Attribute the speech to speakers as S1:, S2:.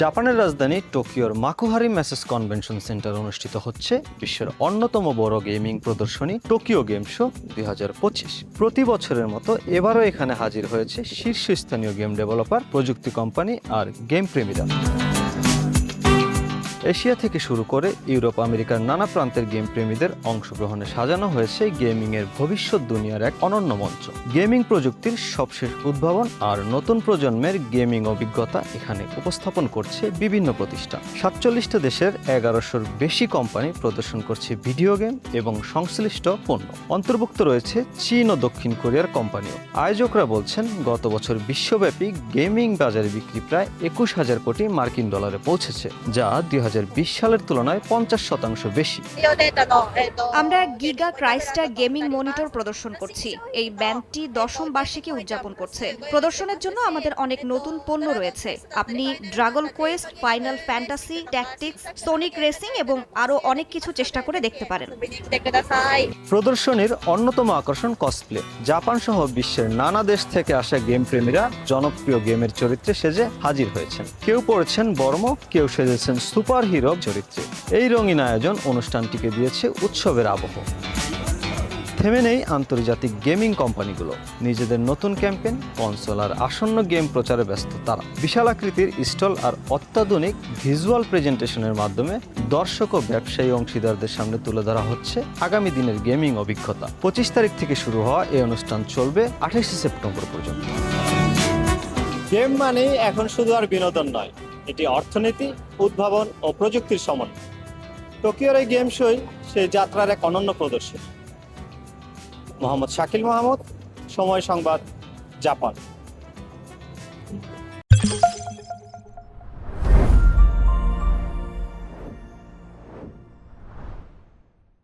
S1: জাপানের রাজধানী টোকিওর মাকুহারি masses convention centre অনুষ্ঠিত হচ্ছে বিশ্বের অন্যতম বড় গেমিং প্রদর্শনী টোকিও গেম শো 2025। প্রতি বছরের মতো এবারও এখানে হাজির হয়েছে শীর্ষস্থানীয় গেম ডেভেলপার, প্রযুক্তি কোম্পানি আর গেম প্রেমীরা। এশিয়া থেকে শুরু করে ইউরোপ, আমেরিকার নানা প্রান্তের গেম প্রেমীদের অংশগ্রহণে সাজানো হয়েছে গেমিংয়ের ভবিষ্যৎ দুনিয়ার এক অনন্য মঞ্চ। গেমিং প্রযুক্তির সবশেষ উদ্ভাবন আর নতুন প্রজন্মের গেমিং অভিজ্ঞতা এখানে উপস্থাপন করছে বিভিন্ন প্রতিষ্ঠান। 47টা দেশের 1100-র বেশি কোম্পানি প্রদর্শন করছে ভিডিও গেম এবং সংশ্লিষ্ট পণ্য। অন্তর্ভুক্ত রয়েছে চীন ও দক্ষিণ কোরিয়ার কোম্পানিও। আয়োজকরা বলছেন, গত বছর বিশ্বব্যাপী গেমিং বাজারে বিক্রি প্রায় 21,000 কোটি মার্কিন ডলারে পৌঁছেছে, যা 2020 সালের তুলনায় 50% বেশি।
S2: আমরা গিগা ক্রাইস্টার গেমিং মনিটর প্রদর্শন করছি। এই ব্যান্ডটি 10ম বার্ষিকী উদযাপন করছে। প্রদর্শনের জন্য আমাদের অনেক নতুন পণ্য রয়েছে। আপনি dragon Quest, final fantasy, tactics, Sonic racing এবং আরো অনেক কিছু চেষ্টা করে দেখতে পারেন।
S1: প্রদর্শনীর অন্যতম আকর্ষণ কসপ্লে। জাপান সহ বিশ্বের নানা দেশ থেকে আসা গেম প্রেমীরা জনপ্রিয় গেমের চরিত্রে সেজে হাজির হয়েছেন। কেউ পড়েছেন বর্ম, কেউ সেজেছেন সুপার হিরো চরিত্রে। এই রঙিন আয়োজন অনুষ্ঠানটিকে দিয়েছে উৎসবের আবহ। থেমে নেই আন্তর্জাতিক গেমিং কোম্পানিগুলো। নিজেদের নতুন ক্যাম্পেইন, কনসোল আর আসন্ন গেম প্রচারে ব্যস্ত তারা। বিশাল আকৃতির স্টল আর অত্যাধুনিক ভিজুয়াল প্রেজেন্টেশনের মাধ্যমে দর্শক ও ব্যবসায়ী অংশীদারদের সামনে তুলে ধরা হচ্ছে আগামী দিনের গেমিং অভিজ্ঞতা। 25 তারিখ থেকে শুরু হওয়া এই অনুষ্ঠান চলবে 28 সেপ্টেম্বর পর্যন্ত।
S3: গেম মানে এখন শুধু আর বিনোদন নয়, এটি অর্থনীতি, উদ্ভাবন ও প্রযুক্তির সমন্বয়। টোকিওর এই গেম শোই সেই যাত্রার এক অনন্য প্রদর্শন। মোহাম্মদ শাকিল মাহমুদ, সময় সংবাদ, জাপান।